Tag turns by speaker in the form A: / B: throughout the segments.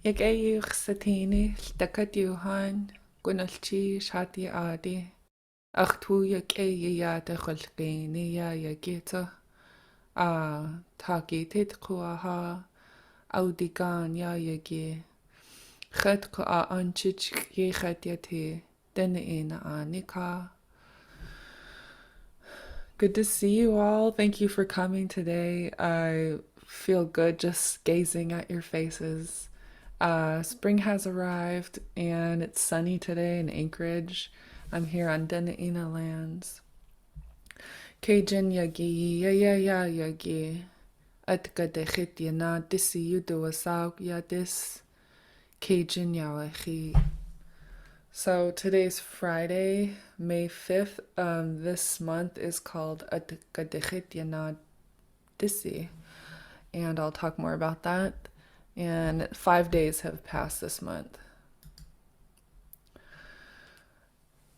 A: Ik eich satini, stakat yuhan, gunalchi shati adi. Ach tu yak ya de gulgini ya yagita. Taki tit kuaha, audigan ya yagi. Chet ku anchich ye chet yati, den ina anika. Good to see you all. Thank you for coming today. I feel good just gazing at your faces. Spring has arrived and it's sunny today in Anchorage. I'm here on Denaina lands. Cajun yagi, ya yagi. At gadechit yana disi yudu asau yadis. Cajun yawachi. So today's Friday, May 5th. This month is called Gadechit yana disi. And I'll talk more about that. And 5 days have passed this month.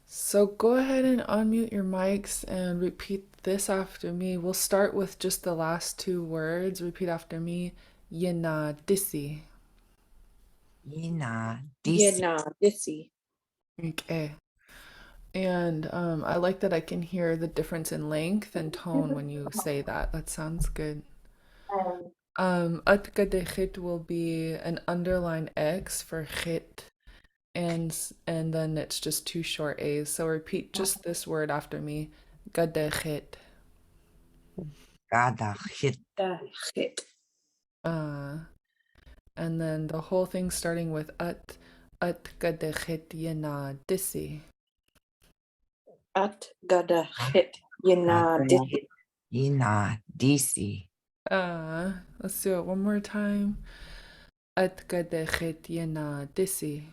A: So go ahead and unmute your mics and repeat this after me. We'll start with just the last two words. Repeat after me. Yena disi.
B: Yena disi.
C: Yenadisi.
A: Okay. And I like that I can hear the difference in length and tone when you say that. That sounds good. Atgadechit will be an underline X for chit, and then it's just two short A's. So repeat just this word after me. Gadechit.
B: Gadachit.
C: Dachit.
A: And then the whole thing starting with at gadechit yena disi.
C: At gadachit. Yenadisi.
B: Yena disi.
A: Let's do it one more time. At gadechit yena disi.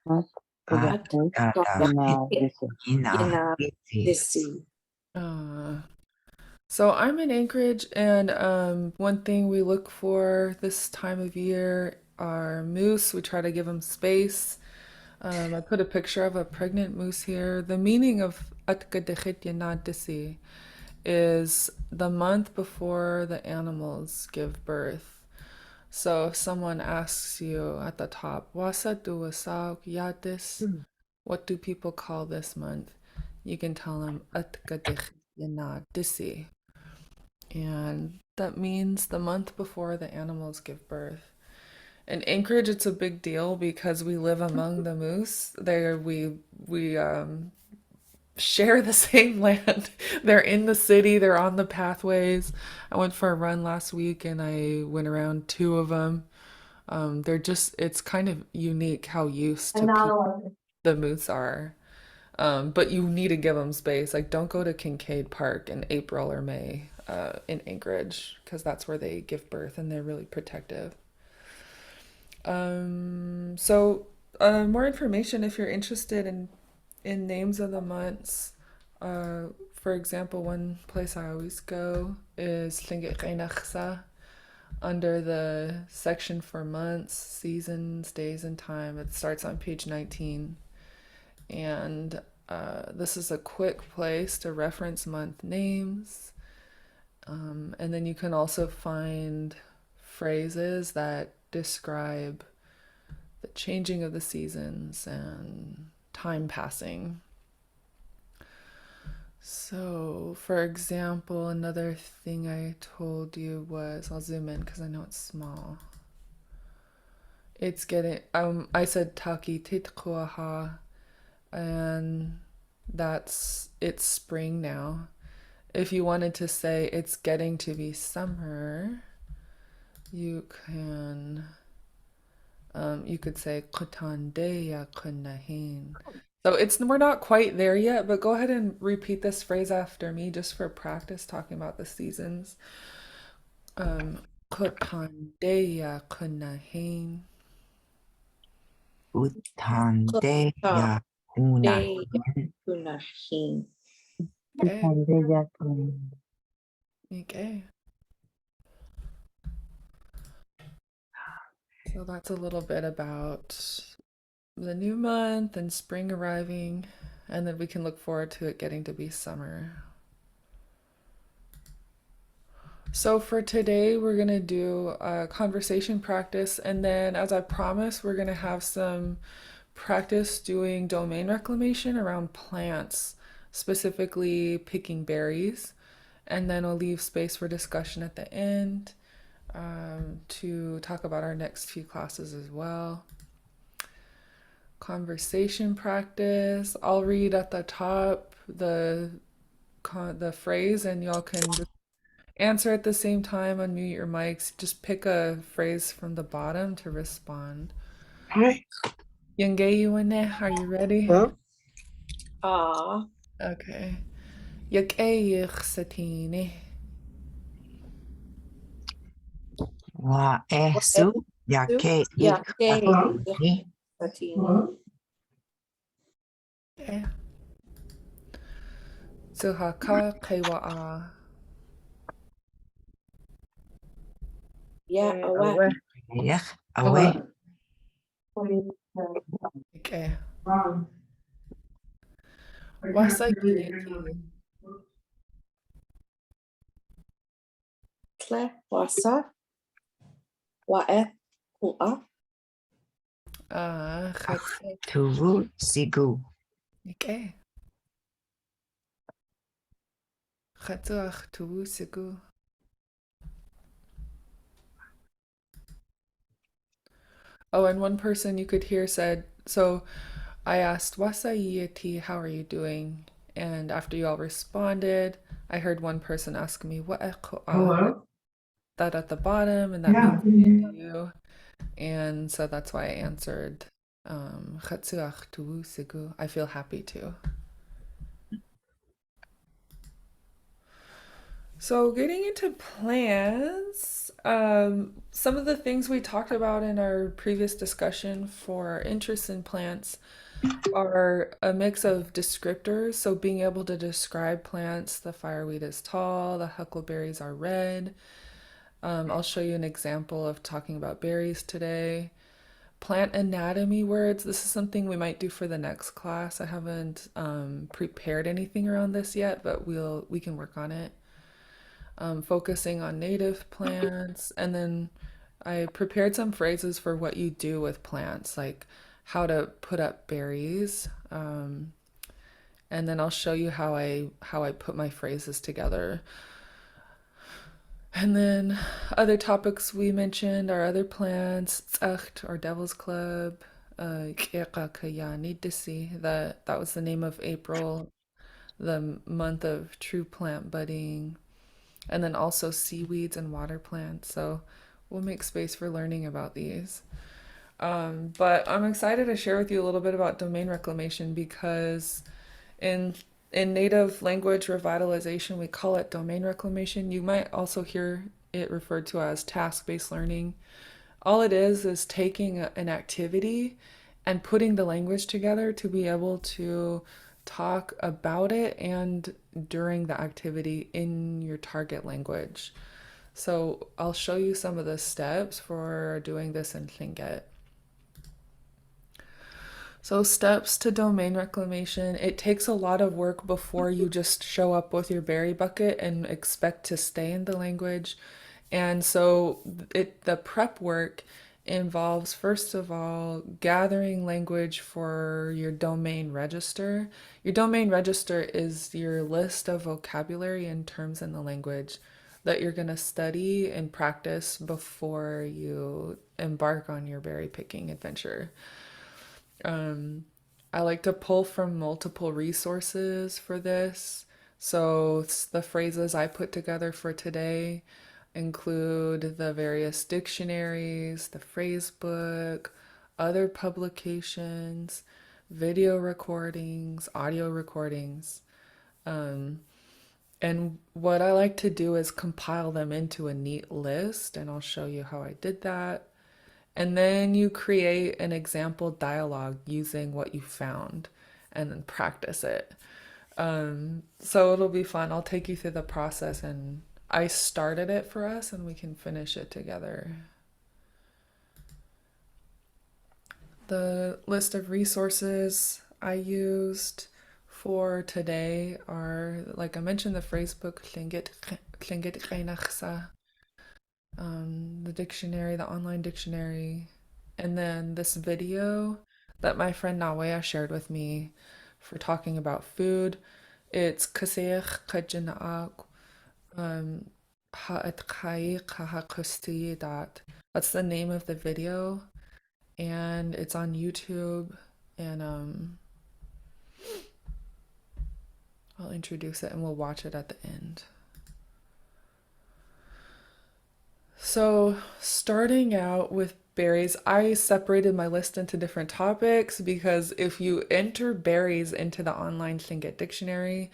C: At gadachit.
B: Yena disi.
C: Yenadisi.
A: So I'm in Anchorage, and one thing we look for this time of year are moose. We try to give them space. I put a picture of a pregnant moose here. The meaning of Atgadechit Yanadisi is the month before the animals give birth. So if someone asks you at the top, Wasa duwasaw yadis, what do people call this month? You can tell them Atgadechit Yanadisi. And that means the month before the animals give birth. In Anchorage, it's a big deal because we live among the moose. We share the same land. They're in the city. They're on the pathways. I went for a run last week and I went around two of them. It's kind of unique how used to people the moose are. But you need to give them space. Like, don't go to Kincaid Park in April or May in Anchorage because that's where they give birth and they're really protective. More information if you're interested in names of the months. For example, one place I always go is Lingít under the section for months, seasons, days, and time. It starts on page 19. And this is a quick place to reference month names. And then you can also find phrases that describe the changing of the seasons and time passing. So, for example, another thing I told you was, I'll zoom in because I know it's small. It's getting, I said taki titkuaha, and it's spring now. If you wanted to say it's getting to be summer, you could say Kotandeya kunahin. So we're not quite there yet, but go ahead and repeat this phrase after me just for practice talking about the seasons. Kotandeya kunahin.
B: Utandeya kunahin.
C: Kunahin.
A: Okay. So that's a little bit about the new month and spring arriving, and then we can look forward to it getting to be summer. So for today, we're gonna do a conversation practice, and then, as I promised, we're gonna have some practice doing domain reclamation around plants, specifically picking berries, and then I'll leave space for discussion at the end to talk about our next few classes as well. Conversation practice. I'll read at the top the phrase, and y'all can just answer at the same time, unmute your mics. Just pick a phrase from the bottom to respond.
D: Hi.
A: Yungay, are you ready?
D: Well,
A: Okay. Yakay satini.
B: Wa su yake ni
A: Okay. Suhaka kaiwa'a.
C: Awa.
B: yach away
A: Okay. Wasagiyati.
C: Tle. Wasa. Wae. Hua.
A: Khatsa.
B: tuvu sigu
A: Okay. Khatsuach tuvusigu. Oh, and one person you could hear said, so I asked, Wasayati, how are you doing? And after you all responded, I heard one person ask me, what
D: hello.
A: that at the bottom, and that
D: Yeah.
A: means you. And so that's why I answered, Chatsuach tuvusigu. I feel happy too. So, getting into plants, some of the things we talked about in our previous discussion for our interest in plants are a mix of descriptors. So, being able to describe plants, the fireweed is tall, the huckleberries are red. I'll show you an example of talking about berries today. Plant anatomy words. This is something we might do for the next class. I haven't prepared anything around this yet, but we can work on it. Focusing on native plants, and then I prepared some phrases for what you do with plants, like how to put up berries. And then I'll show you how I put my phrases together. And then other topics we mentioned are other plants, tsacht or Devil's Club, that was the name of April, the month of true plant budding, and then also seaweeds and water plants. So we'll make space for learning about these. But I'm excited to share with you a little bit about domain reclamation because in native language revitalization, we call it domain reclamation. You might also hear it referred to as task-based learning. All it is taking an activity and putting the language together to be able to talk about it and during the activity in your target language. So I'll show you some of the steps for doing this in Lingít. So steps to domain reclamation. It takes a lot of work before you just show up with your berry bucket and expect to stay in the language. And so the prep work involves, first of all, gathering language for your domain register. Your domain register is your list of vocabulary and terms in the language that you're going to study and practice before you embark on your berry picking adventure. I like to pull from multiple resources for this. So the phrases I put together for today include the various dictionaries, the phrase book, other publications, video recordings, audio recordings. And what I like to do is compile them into a neat list, and I'll show you how I did that. And then you create an example dialogue using what you found and then practice it. So it'll be fun. I'll take you through the process, and I started it for us and we can finish it together. The list of resources I used for today are, like I mentioned, the phrase book Lingít Lingít the dictionary, the online dictionary, and then this video that my friend Nawea shared with me for talking about food. It's Kaseach Kajinaak That's the name of the video, and it's on YouTube, and I'll introduce it and we'll watch it at the end. So, starting out with berries, I separated my list into different topics because if you enter berries into the online Lingit dictionary,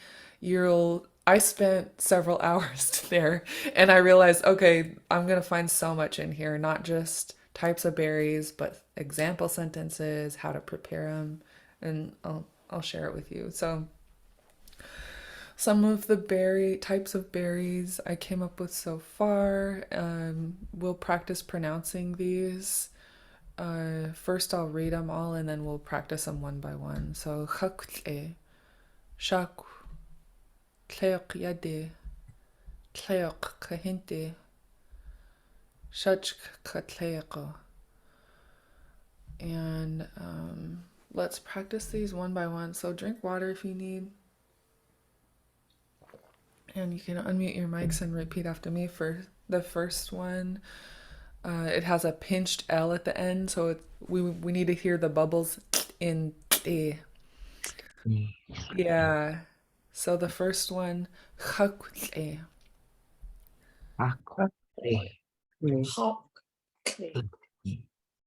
A: I spent several hours there and I realized, okay, I'm gonna find so much in here, not just types of berries, but example sentences, how to prepare them, and I'll share it with you. So, some of the berry types of berries I came up with so far. We'll practice pronouncing these. First, I'll read them all and then we'll practice them one by one. So, chakle, shak, tleok yade, tleok kahinte, shachk katleoko. And let's practice these one by one. So, drink water if you need. And you can unmute your mics and repeat after me for the first one. It has a pinched L at the end, so we need to hear the bubbles in te. Yeah. So the first one, chakle.
C: Hawk.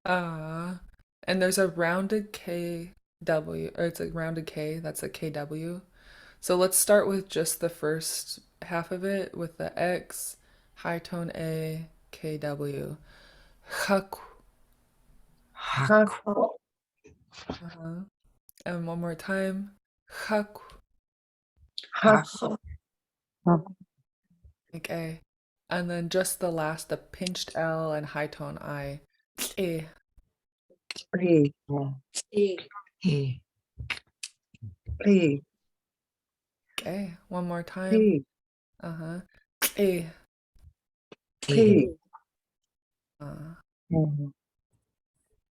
A: And there's a rounded K W, or it's a rounded K, that's a KW. So let's start with just the first half of it with the X, high tone A, KW. Chak. And one more time. Chak. Like A. And then just the last, the pinched L and high tone I. E. Okay, one more time. Uh-huh. E.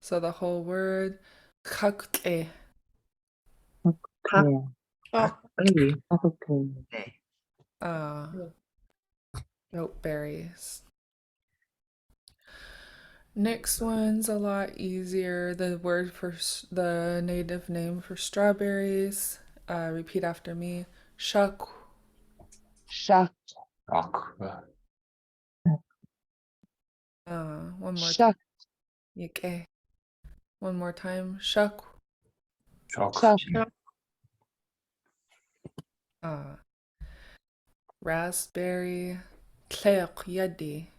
A: So the whole word. Chakle. Goat berries. Next one's a lot easier. The word for the native name for strawberries. Repeat after me. Shak. One more time. Okay. One more time. Shak. Raspberry. Tleok yadi.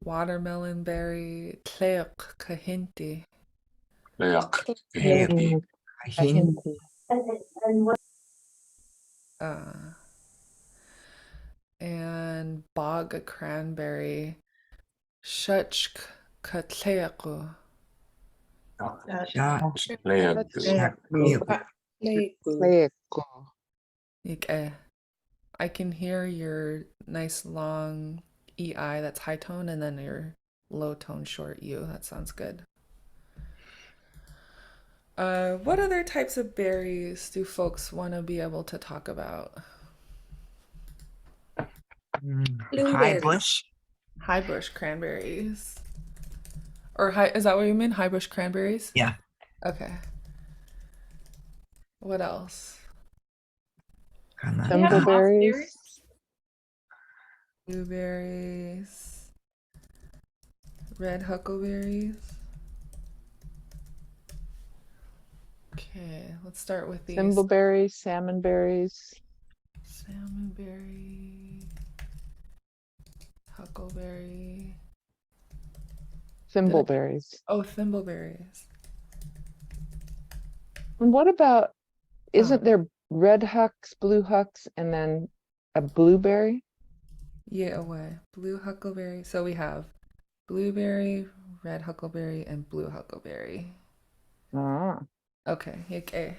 A: Watermelon berry. Tleok kahinti. And bog cranberry. Shutch katleoko. Okay. I can hear your nice long EI that's high tone and then your low tone short U. That sounds good. What other types of berries do folks want to be able to talk about?
B: High bush.
A: High bush cranberries. Or high, is that what you mean? High bush cranberries?
B: Yeah.
A: Okay. What else?
D: Thimbleberries.
A: Blueberries. Red huckleberries. Okay, let's start with these.
D: Thimbleberries, salmonberries.
A: Salmonberry. Huckleberry.
D: Thimbleberries.
A: Oh, thimbleberries.
D: And what about, isn't there red hucks, blue hucks, and then a blueberry?
A: Yeah, away. Blue huckleberry. So we have blueberry, red huckleberry, and blue huckleberry.
D: Ah.
A: Okay, okay.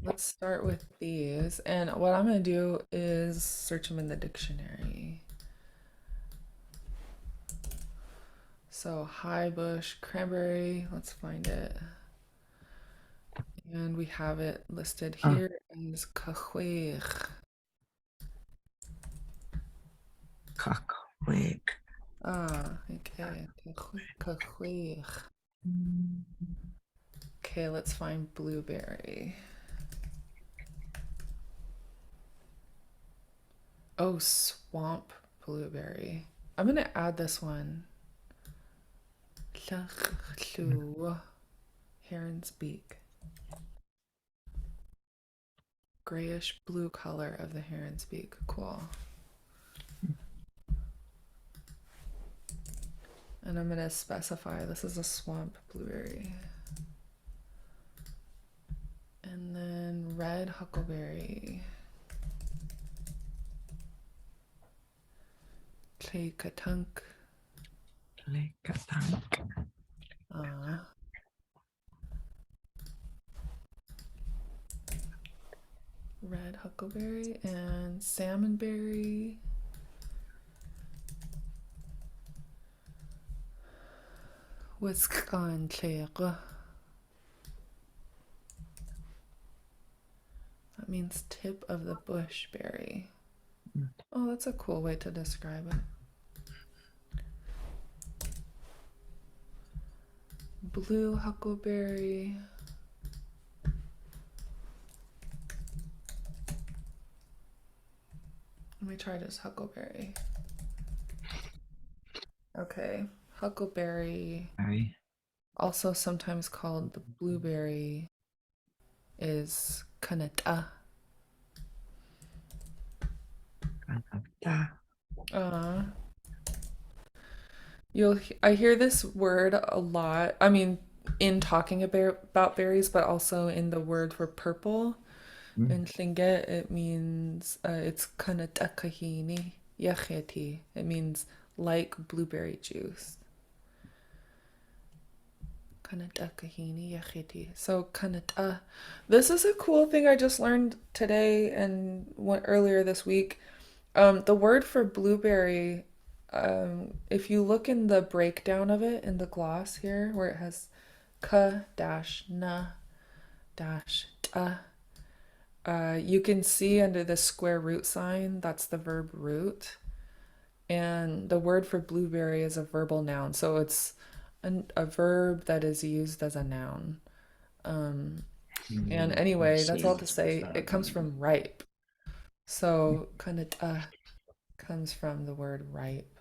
A: Let's start with these. And what I'm going to do is search them in the dictionary. So high bush cranberry, let's find it. And we have it listed here as cahuich.
B: Cahuic.
A: Okay. Cahuich. Okay, let's find blueberry. Oh, swamp blueberry. I'm gonna add this one. Heron's beak. Grayish blue color of the heron's beak. Cool. And I'm gonna specify this is a swamp blueberry. And then red huckleberry. Tlekatunk. Red huckleberry and salmonberry. Wisconsin. That means tip of the bush berry. Oh, that's a cool way to describe it. Blue huckleberry. Let me try this huckleberry. Okay, huckleberry, also sometimes called the blueberry, is kanata. Uh, I hear this word a lot. I mean, in talking about berries, but also in the word for purple. In Lingít, it means it's kanata kahini yacheti. It means like blueberry juice. Kanata kahini yacheti. So kanata. This is a cool thing I just learned today and earlier this week. The word for blueberry, if you look in the breakdown of it in the gloss here, where it has ka dash na dash ta, you can see under the square root sign, that's the verb root. And the word for blueberry is a verbal noun. So it's a verb that is used as a noun. And anyway, that's all to say it comes from ripe. So kanata comes from the word ripe.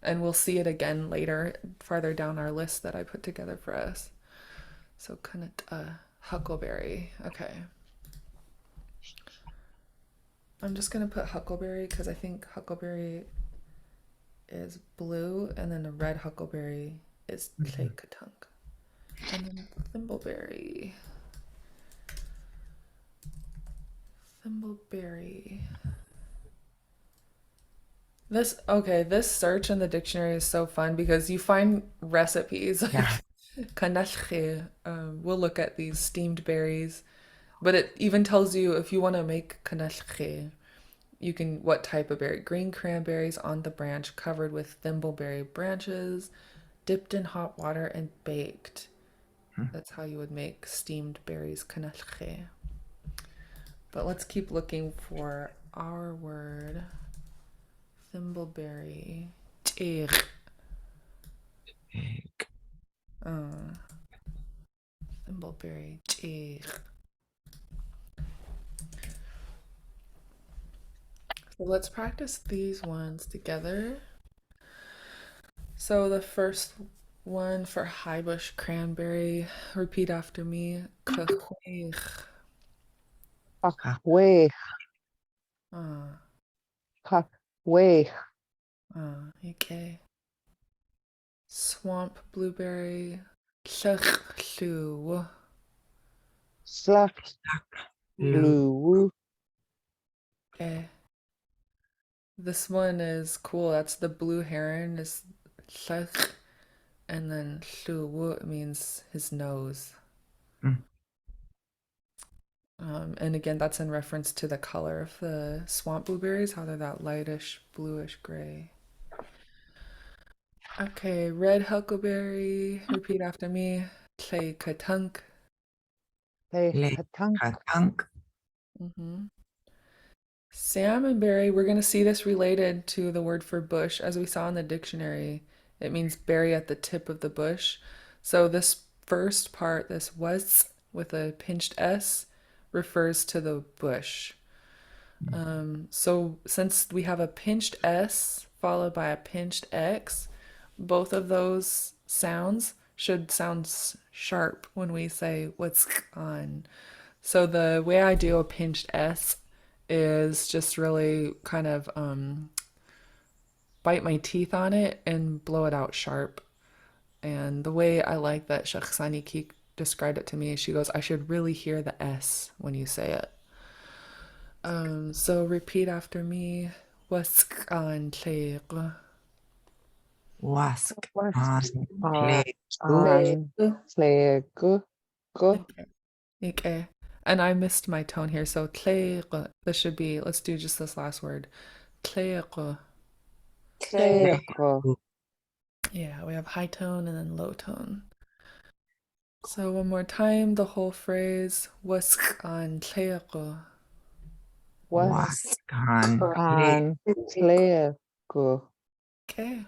A: And we'll see it again later, farther down our list that I put together for us. So kanata, huckleberry. Okay. I'm just gonna put huckleberry because I think huckleberry is blue, and then the red huckleberry is tlekatunk. And then thimbleberry. Thimbleberry. This search in the dictionary is so fun because you find recipes like kanashche. We'll look at these steamed berries, but it even tells you if you want to make kanashche, you can what type of berry. Green cranberries on the branch covered with thimbleberry branches, dipped in hot water and baked. That's how you would make steamed berries kanashche. But let's keep looking for our word. Thimbleberry. Thimbleberry. So let's practice these ones together. So the first one for high bush cranberry, repeat after me. Cahuich.
D: Cahueich,
A: Ah,
D: cahueich,
A: okay. Swamp blueberry. Llachllw.
D: slack, blue,
A: Okay. This one is cool. That's the blue heron is llach, and then Lluwu means his nose.
B: Mm.
A: And again, that's in reference to the color of the swamp blueberries, how they're that lightish, bluish gray. Okay, red huckleberry. Repeat after me. Tle katunk.
D: Play
B: Le
D: katunk.
B: katunk.
A: Salmonberry, we're going to see this related to the word for bush. As we saw in the dictionary, it means berry at the tip of the bush. So this first part, this was with a pinched S, refers to the bush. So since we have a pinched S followed by a pinched X, both of those sounds should sound sharp when we say what's on. So the way I do a pinched S is just really kind of bite my teeth on it and blow it out sharp. And the way I like that Shakhsani Keek described it to me, she goes, I should really hear the S when you say it. So repeat after me. Waskan tleq.
B: Wask
D: Wask
B: on
D: on
B: play.
D: play gu.
A: Okay. And I missed my tone here, so tleq. This should be, let's do just this last word. Tleq.
D: Play
A: Yeah, we have high tone and then low tone. So one more time, the whole phrase. Waskan tleq.
D: Wask
B: Wask on play.
D: on play gu.
A: Okay.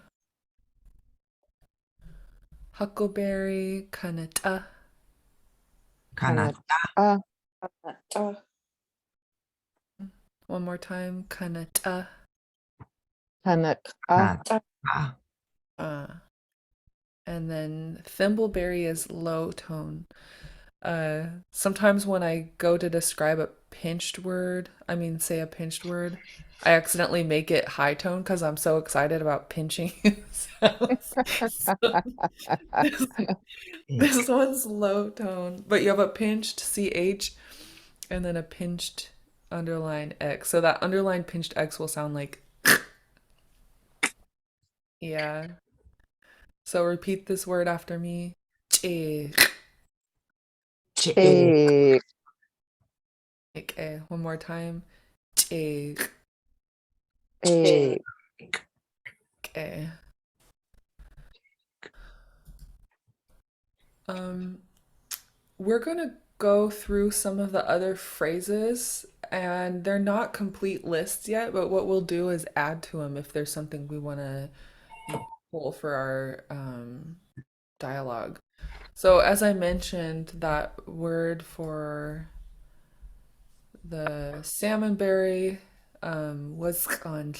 A: Huckleberry kanata.
B: Kanata.
A: One more time, kanata.
D: Kanata.
B: Kanata.
A: And then thimbleberry is low tone. Sometimes when I go to describe a pinched word, say a pinched word, I accidentally make it high tone because I'm so excited about pinching sounds. So this, this one's low tone, but you have a pinched CH and then a pinched underline X. So that underline pinched X will sound like, yeah. So repeat this word after me. Che.
D: Big.
A: Okay, one more time. Che.
D: Big.
A: Okay. We're gonna go through some of the other phrases, and they're not complete lists yet, but what we'll do is add to them if there's something we want to pull for our dialogue. So, as I mentioned, that word for the salmonberry was on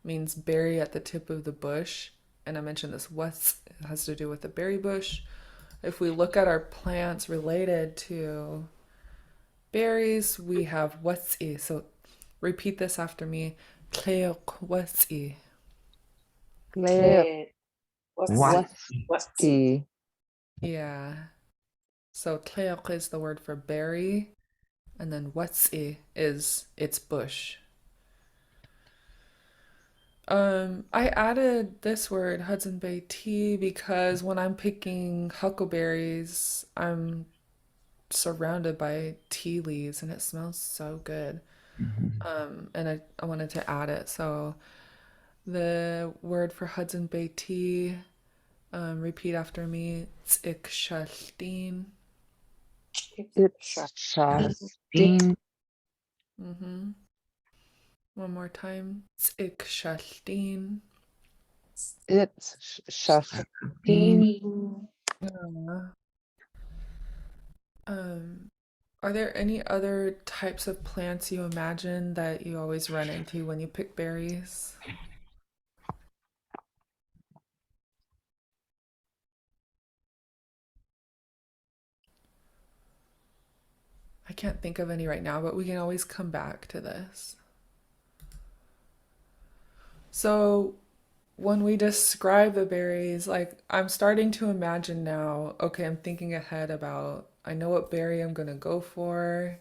A: means berry at the tip of the bush. And I mentioned this was has to do with the berry bush. If we look at our plants related to berries, we have what's-i. So repeat this after me. What's-i.
D: Play
B: What?
D: wasky.
A: Yeah. So tleok is the word for berry, and then what's-i is its bush. I added this word, Hudson Bay tea, because when I'm picking huckleberries, I'm surrounded by tea leaves and it smells so good.
B: Mhm.
A: And I wanted to add it. So the word for Hudson Bay tea, repeat after me. Tsikshaltin.
D: It's shasty.
B: Bean.
A: Mm-hmm. One more time. Tsikshaltin.
D: It's shasty.
B: Bean.
A: Yeah. Um, are there any other types of plants you imagine that you always run into when you pick berries? I can't think of any right now, but we can always come back to this. So, when we describe the berries, like I'm starting to imagine now, okay, I'm thinking ahead about I know what berry I'm gonna go for.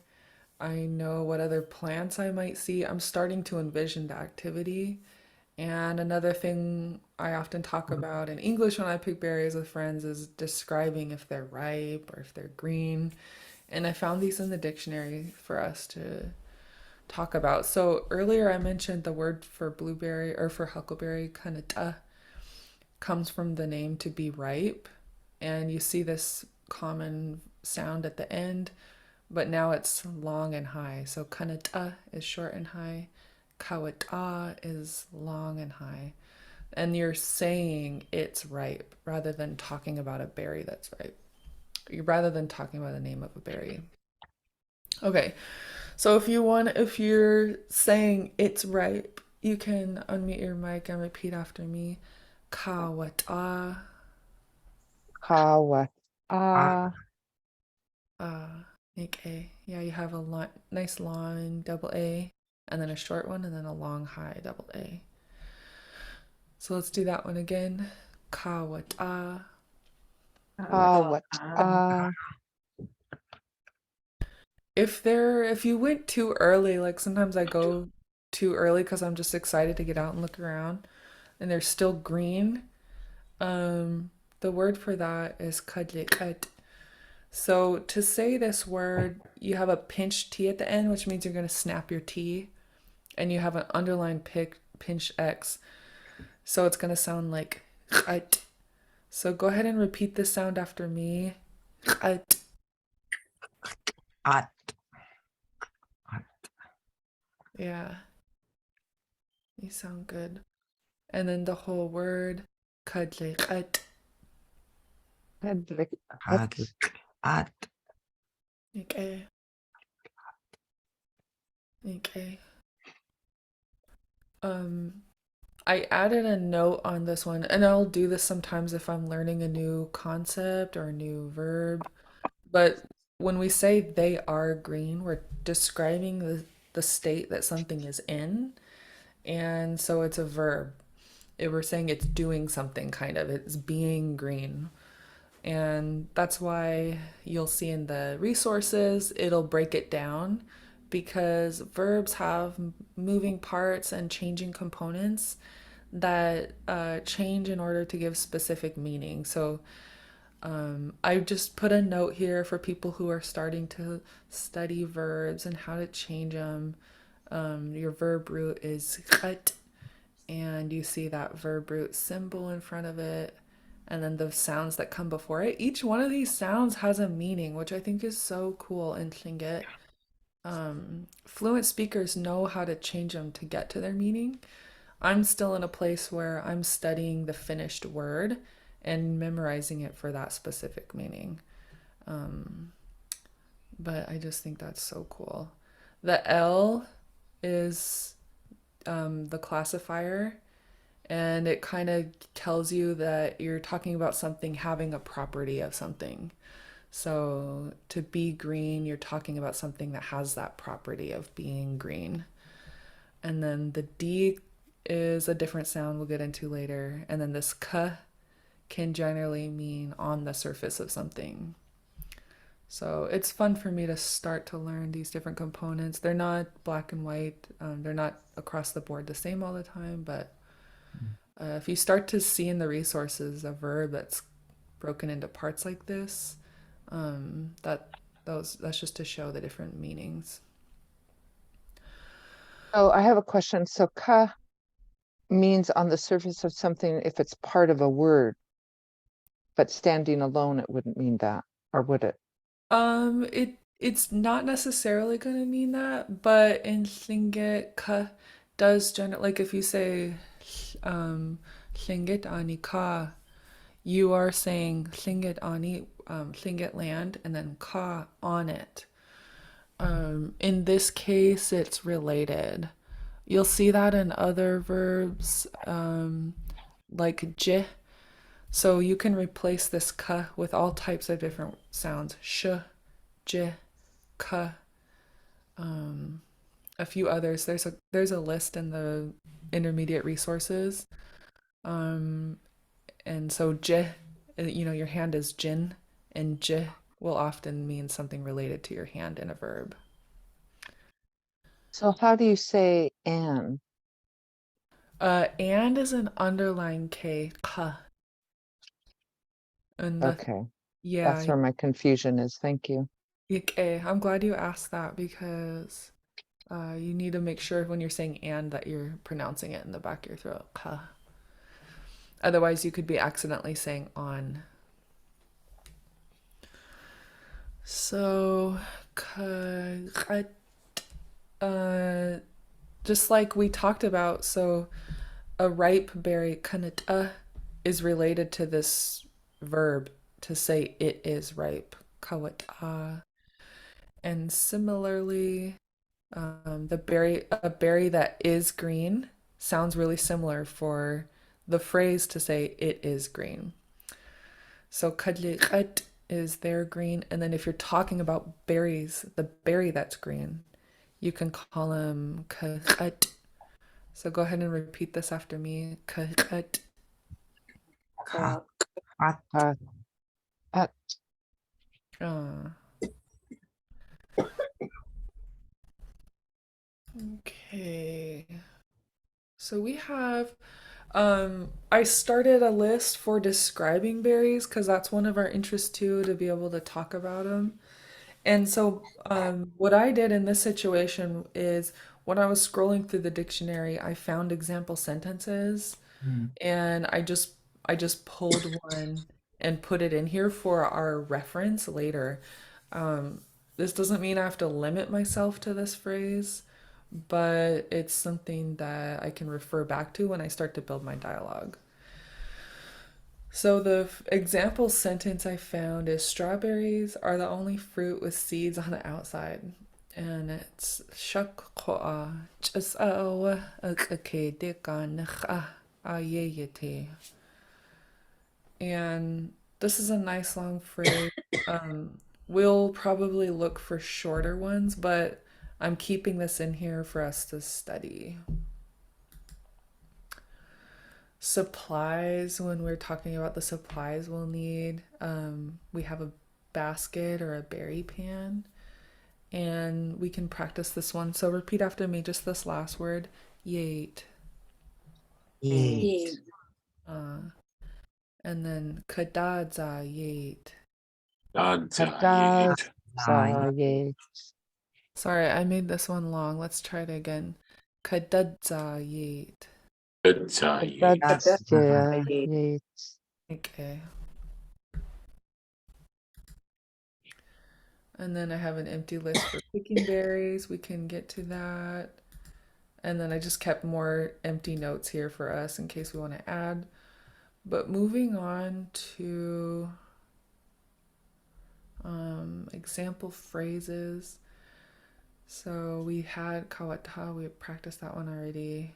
A: I know what other plants I might see. I'm starting to envision the activity And another thing I often talk about in English when I pick berries with friends is describing if they're ripe or if they're green. And I found these in the dictionary for us to talk about. So earlier I mentioned the word for blueberry or for huckleberry, kanata, comes from the name to be ripe. And you see this common sound at the end, but now it's long and high. So kanata is short and high, kawata is long and high. And you're saying it's ripe rather than talking about a berry that's ripe, rather than talking about the name of a berry. Okay, so if you're saying it's ripe, you can unmute your mic and repeat after me. Kawata.
D: Kawat.
A: Make A. Yeah, you have a nice long double A, and then a short one, and then a long high double A. So let's do that one again. Kawata.
D: Kawat.
A: If you went too early, like sometimes I go too early because I'm just excited to get out and look around, and they're still green. The word for that is kadlikat. So to say this word, you have a pinched T at the end, which means you're going to snap your T, and you have an underlined pinch X. So it's going to sound like at. So go ahead and repeat this sound after me. At.
C: At.
A: Yeah, you sound good. And then the whole word, kadlikat.
C: At.
A: Okay. Okay. Um, I added a note on this one, and I'll do this sometimes if I'm learning a new concept or a new verb. But when we say they are green, we're describing the state that something is in. And so it's a verb. We're saying it's doing something kind of, it's being green. And that's why you'll see in the resources, it'll break it down because verbs have moving parts and changing components that change in order to give specific meaning. So I just put a note here for people who are starting to study verbs and how to change them. Your verb root is cut, and you see that verb root symbol in front of it, and then the sounds that come before it. Each one of these sounds has a meaning, which I think is so cool in Tlingit. Fluent speakers know how to change them to get to their meaning. I'm still in a place where I'm studying the finished word and memorizing it for that specific meaning. But I just think that's so cool. The L is the classifier, and it kind of tells you that you're talking about something having a property of something. So to be green, you're talking about something that has that property of being green. And then the D is a different sound we'll get into later. And then this K can generally mean on the surface of something. So it's fun for me to start to learn these different components. They're not black and white, they're not across the board the same all the time, but if you start to see in the resources a verb that's broken into parts like this, that that's just to show the different meanings.
D: Oh, I have a question. So ka means on the surface of something if it's part of a word, but standing alone, it wouldn't mean that, or would it?
A: It's not necessarily gonna mean that, but in Lingit, ka does generally, like if you say Lingit ani ka, you are saying Lingit ani, Lingit land, and then ka on it. In this case, it's related. You'll see that in other verbs, like j. So you can replace this ka with all types of different sounds. Sh, j, ka, a few others. There's a list in the intermediate resources. Um, and so j, your hand is jin, and j will often mean something related to your hand in a verb.
D: So how do you say an?
A: And is an underlying K. Ka. And
D: Okay,
A: yeah,
D: that's where my confusion is. Thank you.
A: okay. I'm glad you asked that because you need to make sure when you're saying and that you're pronouncing it in the back of your throat. Ka. Otherwise, you could be accidentally saying on. So, uh, just like we talked about, so a ripe berry, kanata, is related to this verb to say it is ripe, kawata. And similarly, a berry that is green sounds really similar for the phrase to say it is green. So kadliqat is their green, and then if you're talking about berries, the berry that's green, you can call them kahat. So go ahead and repeat this after me. Kahat.
C: Ka.
B: Ka.
C: At.
D: At.
A: Okay. So we have I started a list for describing berries because that's one of our interests too, to be able to talk about them. And so what I did in this situation is when I was scrolling through the dictionary, I found example sentences
C: Mm.
A: and I just pulled one and put it in here for our reference later. This doesn't mean I have to limit myself to this phrase, but it's something that I can refer back to when I start to build my dialogue. So the example sentence I found is strawberries are the only fruit with seeds on the outside. And it's shakwa chas'awa akake dekan ayeyete. And this is a nice long phrase. We'll probably look for shorter ones, but I'm keeping this in here for us to study. Supplies, when we're talking about the supplies we'll need, we have a basket or a berry pan, and we can practice this one. So repeat after me, just this last word, yate.
C: Ye.
B: Ye.
A: And then kadadza yate.
D: Hadad.
C: Ay.
D: Ye.
A: Sorry, I made this one long. Let's try it again. Kadadza yate.
D: Hadad. Ye.
A: Okay. And then I have an empty list for picking berries. We can get to that. And then I just kept more empty notes here for us in case we want to add. But moving on to example phrases. So we had kawata, we practiced that one already.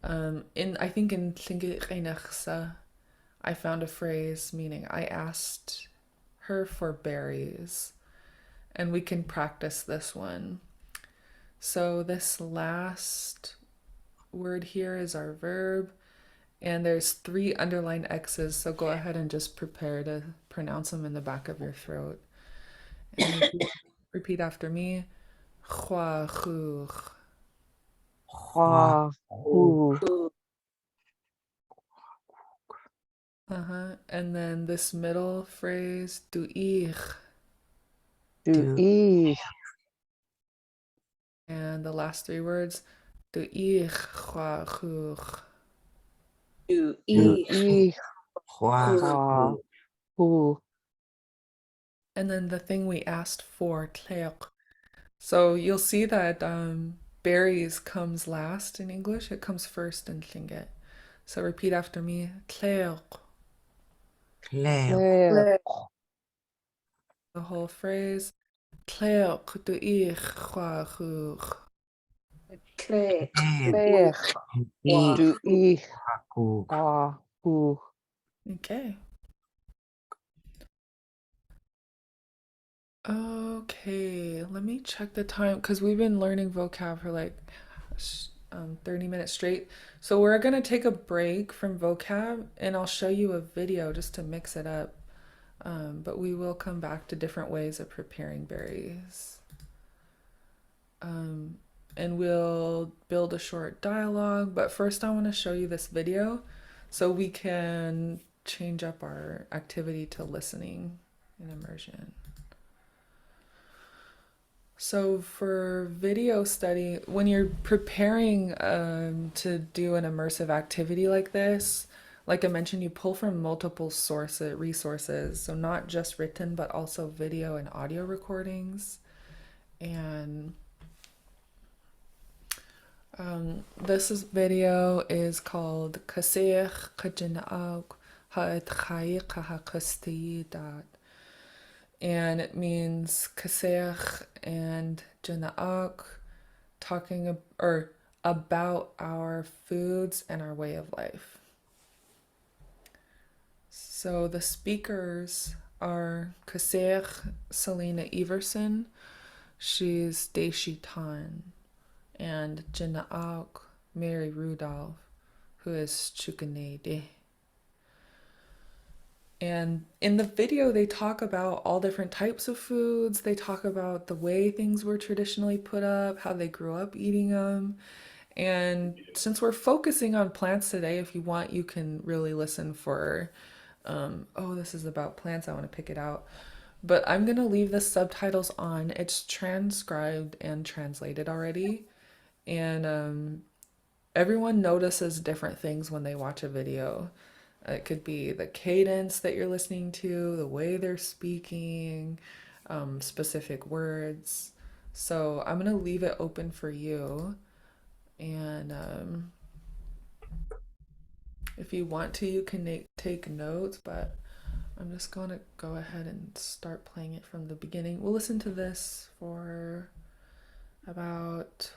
A: In I think in Lingít, I found a phrase meaning I asked her for berries. And we can practice this one. So this last word here is our verb, and there's 3 underlined X's, so go ahead and just prepare to pronounce them in the back of your throat. And repeat after me. Hua, hu.
D: Hua. Hu.
A: And then this middle phrase, du ich.
D: Du. I.
A: And the last 3 words, du ich, hua, hu.
B: Du.
D: Du.
B: I.
D: I.
C: Hua.
D: Hua. Hu.
A: And then the thing we asked for, tleok. So you'll see that berries comes last in English. It comes first in Tlingit. So repeat after me. Tleok.
C: Cleo.
D: Le.
A: The whole phrase. Tleok du ich chwachuch.
B: Clec.
D: Le.
C: I.
D: Du. I.
C: Haku.
D: Hua. Hu.
A: Okay. Okay, let me check the time because we've been learning vocab for like 30 minutes straight. So we're gonna take a break from vocab and I'll show you a video just to mix it up. But we will come back to different ways of preparing berries. and we'll build a short dialogue. But first, I want to show you this video so we can change up our activity to listening and immersion. So for video study, when you're preparing to do an immersive activity like this, like I mentioned, you pull from multiple resources, so not just written, but also video and audio recordings. And video is called Kaseach Kajinaag Ha'et Chayi Kahakastidat. And it means Kaseach and Janaak, talking or about our foods and our way of life. So the speakers are Kaseach Selena Everson, she's Deishi Tan, and Janaak Mary Rudolph, who is Chukanede. And in the video, they talk about all different types of foods. They talk about the way things were traditionally put up, how they grew up eating them. And since we're focusing on plants today, if you want, you can really listen for, oh, this is about plants. I want to pick it out. But I'm going to leave the subtitles on. It's transcribed and translated already. And everyone notices different things when they watch a video. It could be the cadence that you're listening to, the way they're speaking, specific words. So I'm going to leave it open for you. And if you want to, you can take notes, but I'm just going to go ahead and start playing it from the beginning. We'll listen to this for about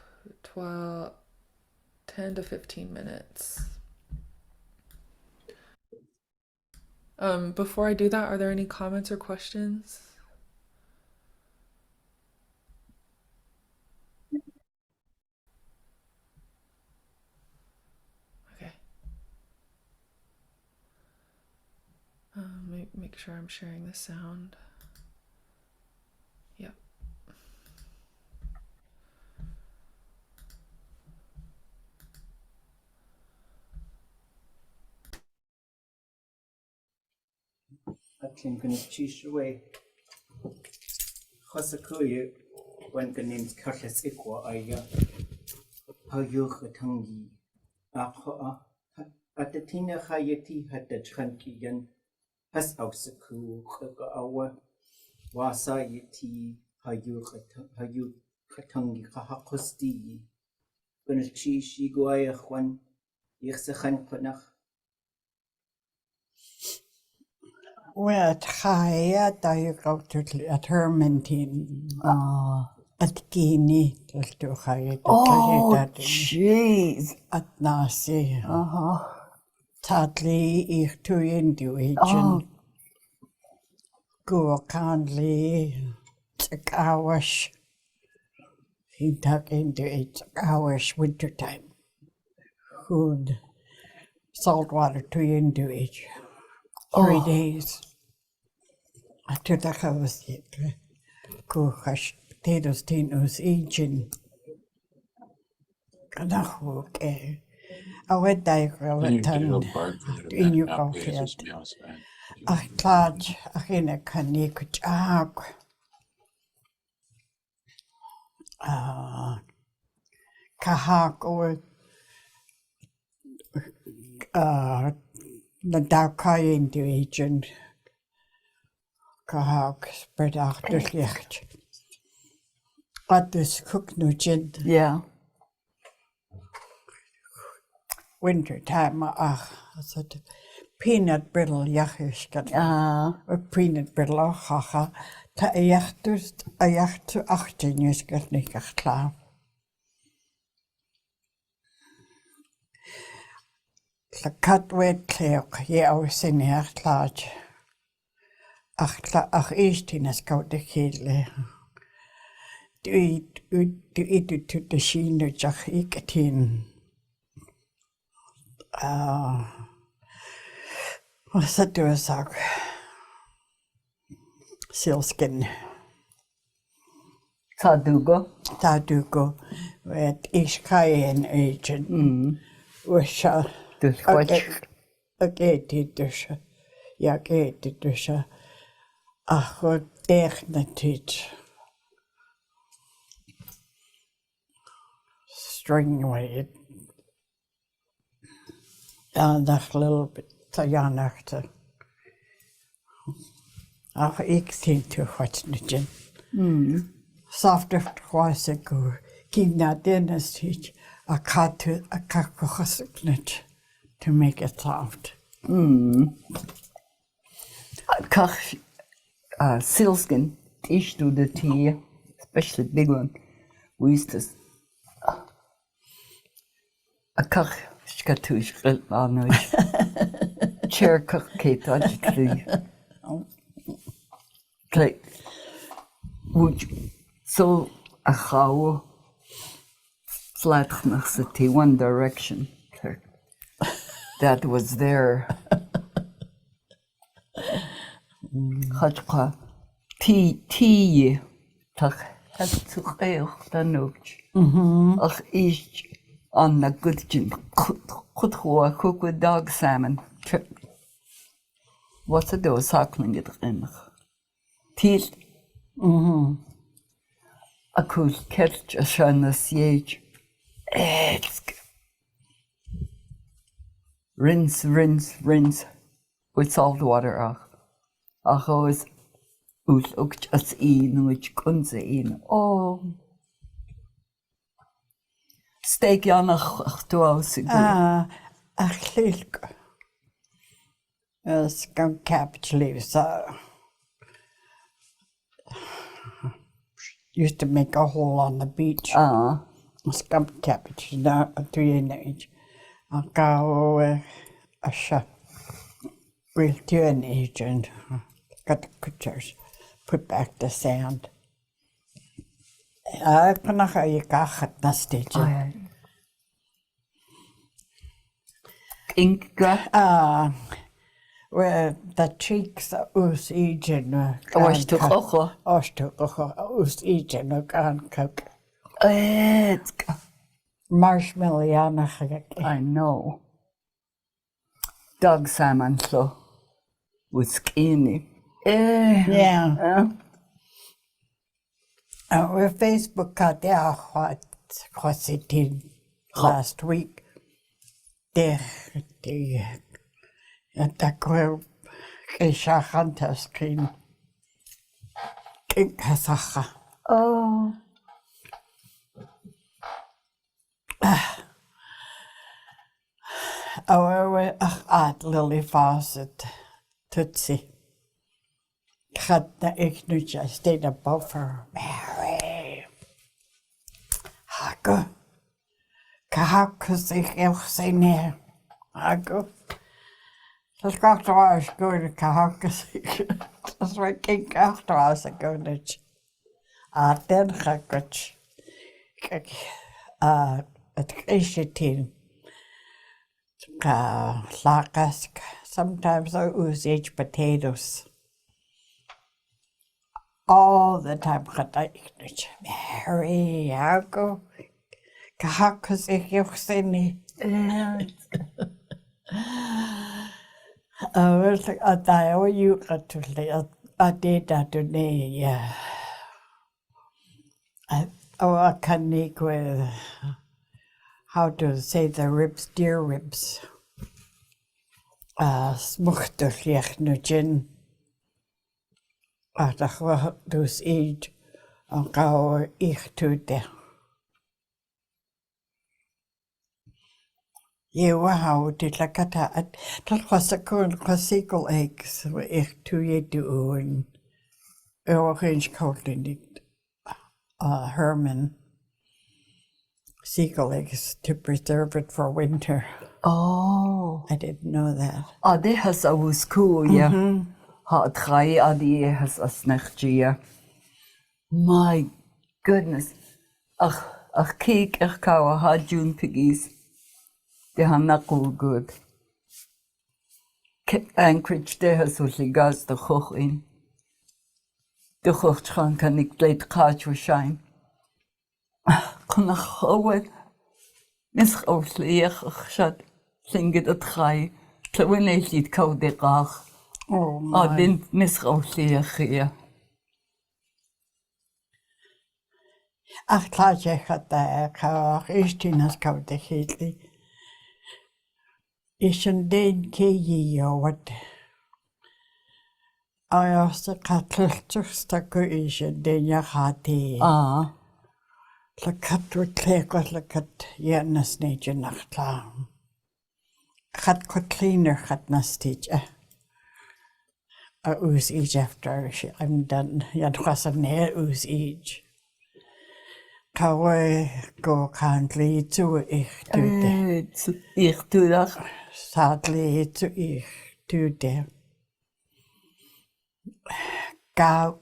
A: 10 to 15 minutes. Before I do that, are there any comments or questions? Okay. Make sure I'm sharing the sound. Yep.
E: Akin Chishway Hosakuya when the name's Curtis Equa Aya Hayukatangi at the Tina Hayati had the Trankian has Ausaku Awa Wasayati Hayukatangi Kahakosti Benachi Shiguaya Juan Yexachan Panach.
F: Well, Chaya, you go to a Hermentin at Guinea, just to Chaya.
G: Oh, jeez.
F: At Nasi.
G: Uh-huh.
F: Tadli, ich tu into each
G: Oh,
F: and go kindly, take hours. He tuck into 8 hours winter time. Food, salt water to into each. 3 days. After the house, go hash potatoes, tinos, each and okay. I went there a ton in your coffee. I thought I in a canic jog. Kahak or the dark into agent. Kahak spread out the licht. At this cook nugent.
G: yeah.
F: Winter time, said peanut brittle yachishkat. Or peanut brittle, haha. Ta a yacht to 18 years got nickach klaar. The cat wet cleok, ye our senior large. Ach east in a scout the kidle. To eat it to the sheen of Jack Ikatin. What's that do a sock? Sealskin.
G: Sadugo.
F: Tadugo with Ishkayan agent. Wish
G: Dus wat
F: ageti dusha. Yageti dusha. Achot echnatit. String weight. And a little bit Tayanachter. Ach, ik think to what's nijin. Softer twice ago. King na dentist teach a cut to a kakohosnit to make it soft.
G: kach sealskin ish do the tea, especially big one. We used to a kach skatush grilanoish. Chair kach kate actually. Like would so a how flat city One Direction that was there. Hachka tea tak het zu eich dan ook. Ach is on the good gin goed hoa cook with dog salmon. What's a dose hackling it in? Tea. A cool catch a shana siege. Rinse, rinse, rinse with salt water. Ach, is oes ook as een, which kunze een. Oh. Steek je aan ach, toehouse.
F: A chilk. Skunk cabbage leaves. Used to make a hole on the beach. Skunk cabbage. Now, 3 in age. I'll go a shop. We'll do an agent. Got the pictures. Put back the sand. Ik kan nog je kachet na steeds.
G: Inka.
F: Where the cheeks us agent.
G: Was toch ook?
F: Us agent gaan cook. Marshmallow
G: I know. Dog salmon so with skinny.
F: Yeah. Our Facebook got there what it did last week. The that girl Keisha Hunter screen. King Kasacha.
G: Oh.
F: Our Lily Fawcett Tootsie. Gaat na ik nu just stayed above her. Mary. Hago. Kahakus ik heel zijn neer. Hago. Dat gaat er wel eens goed. Kahakus ik. Dat is wat ik achter was ik ook niet. Dan ga ik het. Kijk. Het Griekse team. Lakas. Sometimes I use aged potatoes. All the time gaat ik niet. Mary, Hago. Kahakus ik heel zijn neer. You got to lay a data today, yeah. I can make with how to say the ribs, deer ribs. Smuchter ligt nu gin. Dat we dus eet. En gauw ik doe. Yeah, wow, dit lakata. Dat was een klassieke eggs. We echt toe je doen. Orange coating niet. Herman. Seagull eggs to preserve it for winter.
G: Oh.
F: I didn't know that.
G: Det has a was cool, yeah. Ha 3 die has a snachtje. My goodness. Ach cake kawa ha June piggies. They are not good. Anchorage, there has also gas the hoch in. De hoogtgang kan ik leed kaartje zijn. كنا أول نسخ أو سليخ أخشد Lingít a trai. Clywyn ei llyd cawdig ach.
F: Oh,
G: O,
F: my.
G: dyn nisg o lliach chi.
F: Ach, tlaadje gaat daar, kawach, is tinas koude hitli. Is een deen keio wat. Als de katlustugstaku is een deen ja hati.
G: Ah,
F: La kat wat klekos la kat jenas neetje nachtla. Gat kot cleaner gat nastije. Oes each after I'm done. Yad was a near oes each. Kawe go can't lead to ich do de.
G: ich doe dat.
F: Sadly to ich do de. Gau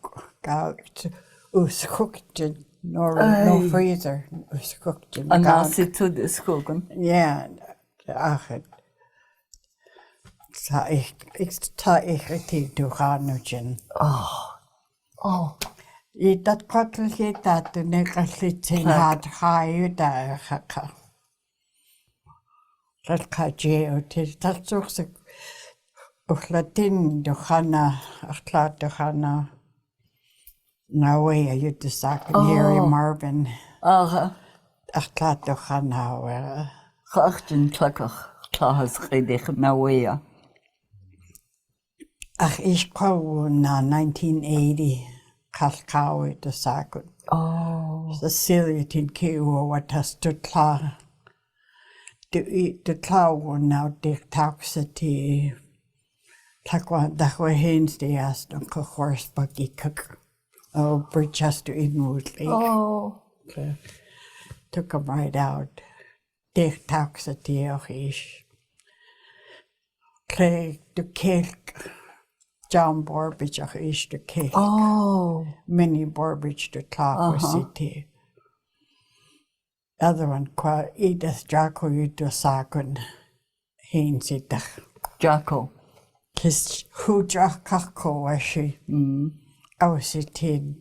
F: oes cooked no freezer. Oes cooked in
G: En dan zit toe de schoken.
F: Ja, ach het. Ta ich het to gaan nu jin.
G: Oh,
F: I dat kottelje dat de negralitin had gaaien daar gekka. Dat gaat je uit. Dat zocht ze. Och Latin de Hanna, ach laat de Hanna. Nou way je de zaken Harry Marvin.
G: ach,
F: Ach laat de Hanna.
G: geachten klakkig. Klaas redig nou weer.
F: Ach ik kwam na 1980. Kalkau de zaken.
G: Oh,
F: Cecilia tin keo wat has de klaar. De klauw nou de toxity. Takwa dachwa hens de as dan gehoors bakkie kuk. Oh, Bridgester inwardly.
G: oh.
F: Took him right out. De toxity och is. Clay de kerk. John Borbridge och is de kerk.
G: Oh,
F: Minnie Borbridge de Claw City. Other one qua Edith Jacko de Sakun. Hens itach.
G: Jacko.
F: His who Jacko was she. I was it in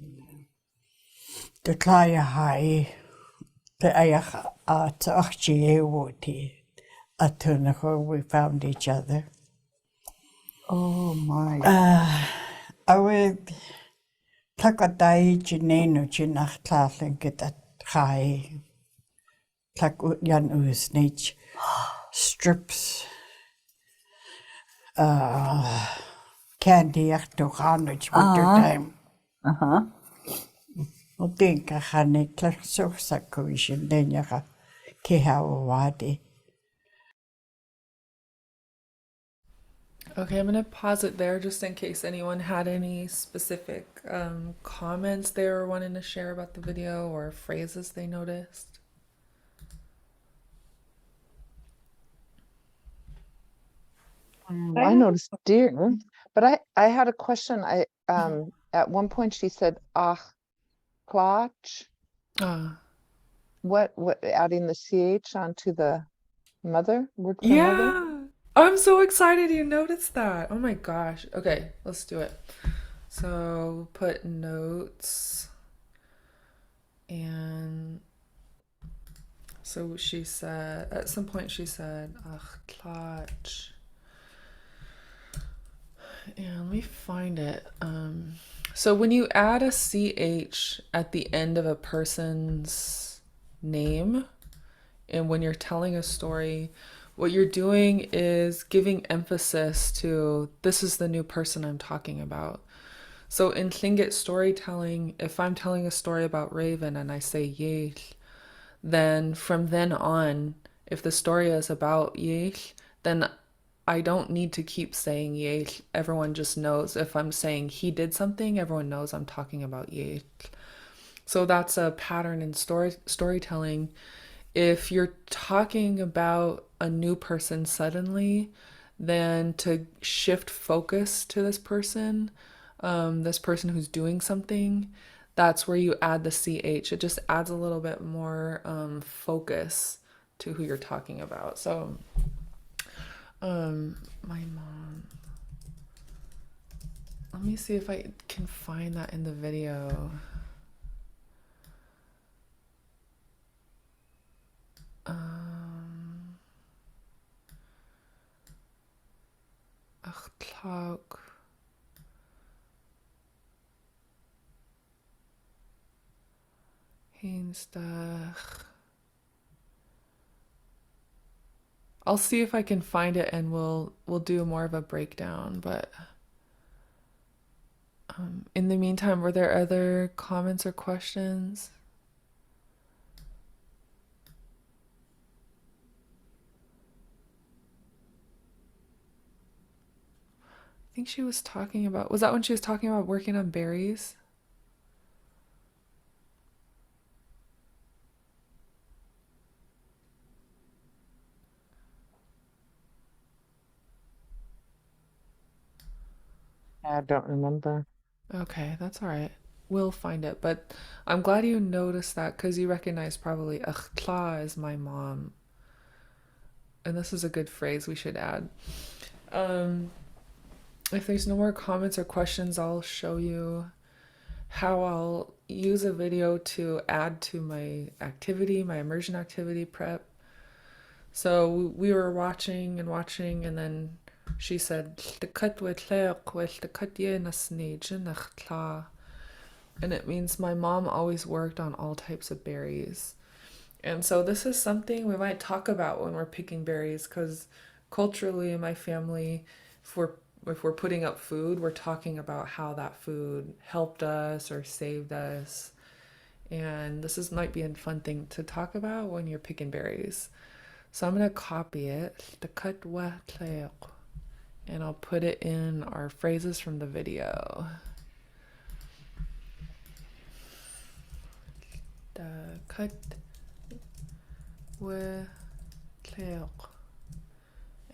F: the Claya High. The Ayach at Achie Woti. At Tunaho, we found each other.
G: Oh my.
F: I would take a day Janino Jinach Claflin get that high. Like Jan Usnich strips. Candy echt toch aan het wintertime. Ik denk ik ga niet klaar zo zakkoesje. Dan je gaat keihou wadi.
A: Okay, I'm going to pause it there just in case anyone had any specific comments they were wanting to share about the video or phrases they noticed.
D: I noticed deer, but I had a question. At one point she said ach klach. What adding the ch onto the mother word for mother?
A: Yeah, I'm so excited you noticed that. Oh my gosh. Okay, let's do it. So put notes, and so she said, at some point she said, ach, klach. And let me find it. So when you add a ch at the end of a person's name, and when you're telling a story, what you're doing is giving emphasis to this is the new person I'm talking about. So in Lingít storytelling, if I'm telling a story about Raven and I say Yeich, then from then on, if the story is about Yeich, then I don't need to keep saying Yeich. Everyone just knows. If I'm saying he did something, everyone knows I'm talking about Yeich. So that's a pattern in storytelling. If you're talking about a new person suddenly, then to shift focus to this person who's doing something, that's where you add the ch. It just adds a little bit more focus to who you're talking about. So my mom, let me see if I can find that in the video. Achtlak. Heenstag. I'll see if I can find it and we'll do more of a breakdown, but in the meantime, were there other comments or questions? I think she was talking about, was that when she was talking about working on berries?
D: I don't remember.
A: Okay, that's all right. We'll find it, but I'm glad you noticed that because you recognize probably Achtla is my mom. And this is a good phrase we should add. Um, if there's no more comments or questions, I'll show you how I'll use a video to add to my activity, my immersion activity prep. So we were watching, and then she said, and it means my mom always worked on all types of berries. And so this is something we might talk about when we're picking berries, because culturally in my family, if we're if we're putting up food, we're talking about how that food helped us or saved us. And this is might be a fun thing to talk about when you're picking berries. So I'm gonna copy it, and I'll put it in our phrases from the video. The cut with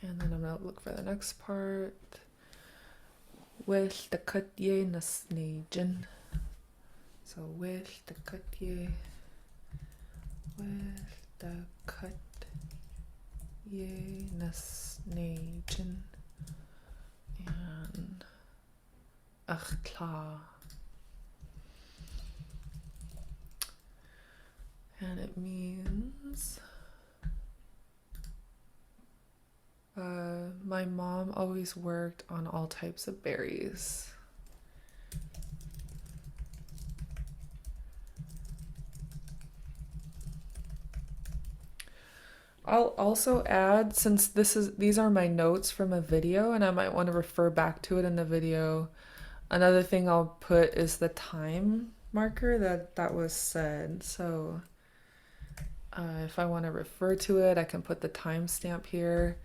A: and then I'm gonna look for the next part. With the cut ye nasnijin. So with the cut ye, with the cut ye nasnijin, and achtla. And it means my mom always worked on all types of berries. I'll also add, since these are my notes from a video and I might want to refer back to it in the video, another thing I'll put is the time marker that was said. So if I want to refer to it, I can put the timestamp here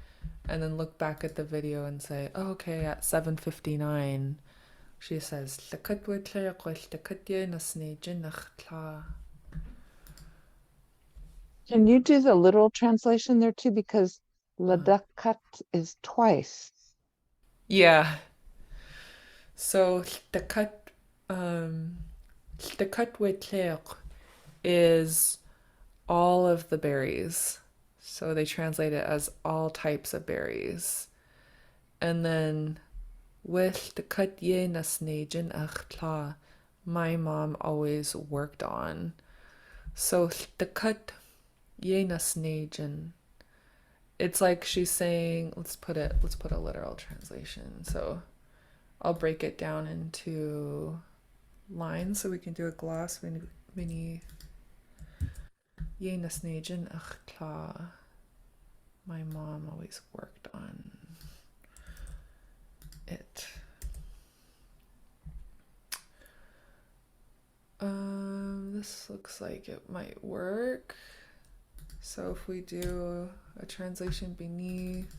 A: and then look back at the video and say, oh, okay, at 7:59, she says,
D: Can you do the literal translation there too? Because ladakat is twice.
A: yeah. So um, is all of the berries. So they translate it as all types of berries. And then with the cut ye nasnejin achtla, my mom always worked on. So the cut ye nasnejin. It's like she's saying, let's put a literal translation. So I'll break it down into lines so we can do a gloss mini ye nasnejin achtla. My mom always worked on it. This looks like it might work. So if we do a translation beneath,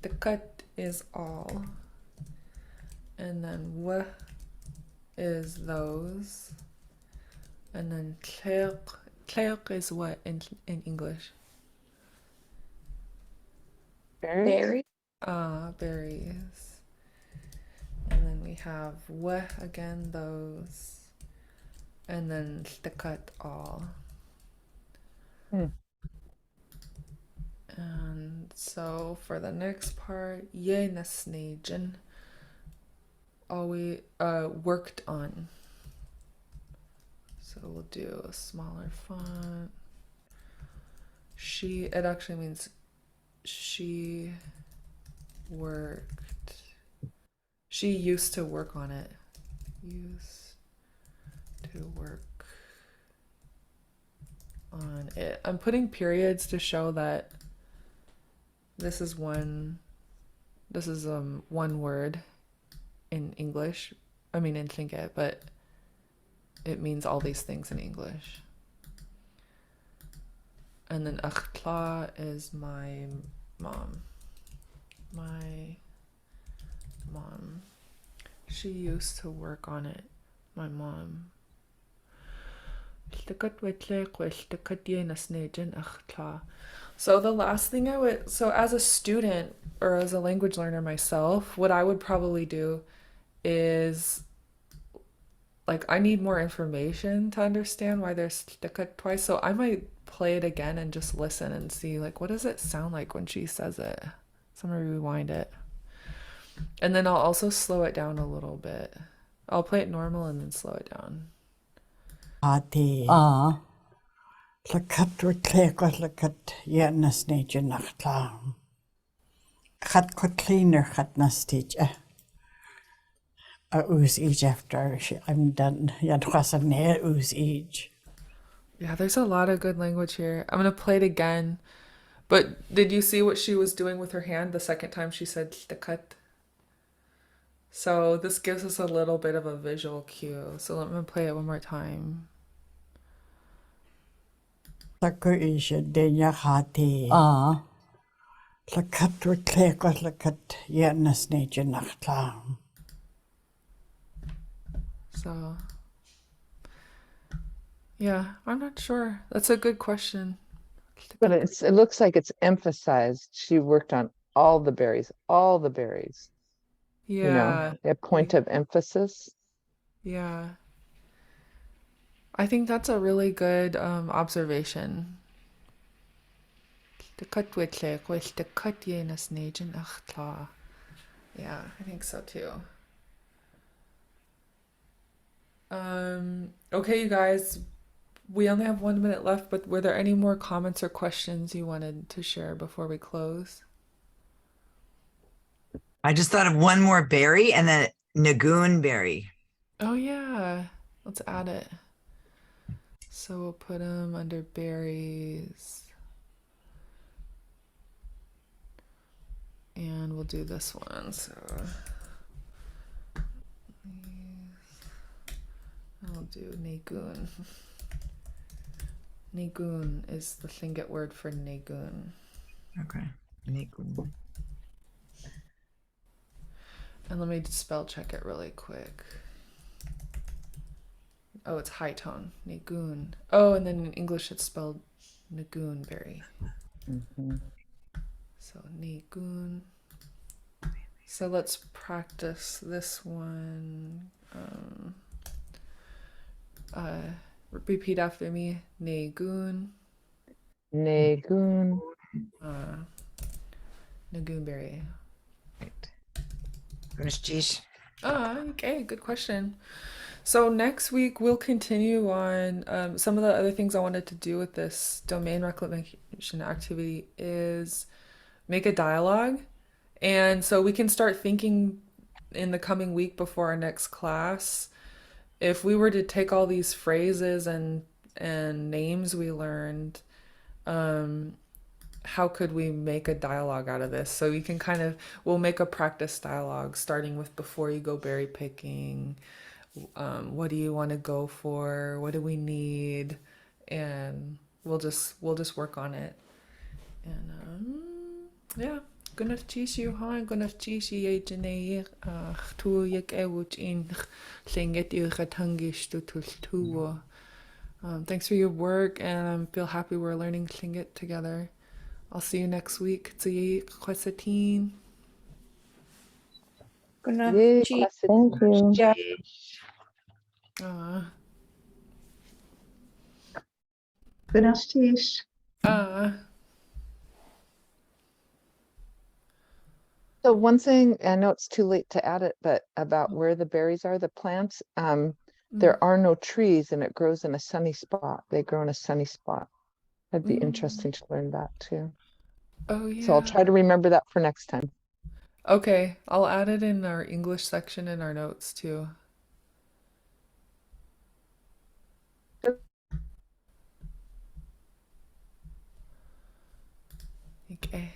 A: the cut is all, and then w is those, and then tleok is what in English?
B: Berry.
A: Berries. And then we have w again, those, and then the cut all. And so for the next part, ye nasnejin, always worked on. So we'll do a smaller font. it actually means she used to work on it. Used to work on it. I'm putting periods to show that this is one word in English. I mean in Lingít, but it means all these things in English. And then Achtla is my mom. My mom. She used to work on it. My mom. So the last thing as a student or as a language learner myself, what I would probably do is like I need more information to understand why there's sticka twice. So I might play it again and just listen and see like what does it sound like when she says it. So I'm gonna rewind it. And then I'll also slow it down a little bit. I'll play it normal and then slow it down.
F: Ati. Lakat witleko lakat yenas neje nachtla. Gat ko cleaner gat nastij. Ooze each after I'm done. Yad khasa ne ooze each.
A: Yeah, there's a lot of good language here. I'm gonna play it again. But did you see what she was doing with her hand the second time she said shtakat? So this gives us a little bit of a visual cue. So let me play it one more time.
F: Sako isha denya hati. Lakat witleko lakat yenas neje nachtla.
A: So yeah, I'm not sure. That's a good question.
D: But it looks like it's emphasized. She worked on all the berries, you know,
A: Yeah,
D: a point of emphasis.
A: yeah. I think that's a really good observation. Yeah, I think so too. Okay, you guys, we only have 1 minute left, but were there any more comments or questions you wanted to share before we close?
C: I just thought of one more berry and then Nagoon berry.
A: Oh yeah, let's add it. So we'll put them under berries. And we'll do this one. So I'll do Nagoon. Nagoon is the Lingít word for Nagoon.
C: Okay. Nagoon.
A: And let me spell check it really quick. Oh, it's high tone. Nagoon. Oh, and then in English it's spelled Nagoon berry. So Nagoon. So let's practice this one. Repeat after me. Nagoon.
D: Nagoon.
A: Nagoon berry.
C: Right. Goodness,
A: Okay, good question. So next week we'll continue on some of the other things I wanted to do with this domain reclamation activity is make a dialogue. And so we can start thinking in the coming week before our next class, if we were to take all these phrases and names we learned, how could we make a dialogue out of this? So we can we'll make a practice dialogue starting with before you go berry picking. What do you want to go for? What do we need? And we'll just work on it. And yeah. Gwnaf tis yw hain, gwnaf tis I ei jynneir tŵyag ewch in Lingít i'w chatangis to tŵ. Thanks for your work, and I feel happy we're learning Lingít together. I'll see you next week. Tsuyi kwasatin.
D: Yay,
B: Thank you.
D: So one thing, I know it's too late to add it, but about where the berries are, the plants, there are no trees and it grows in a sunny spot. They grow in a sunny spot. That'd be interesting to learn that too.
A: Oh yeah.
D: So I'll try to remember that for next time.
A: Okay, I'll add it in our English section in our notes too. Okay.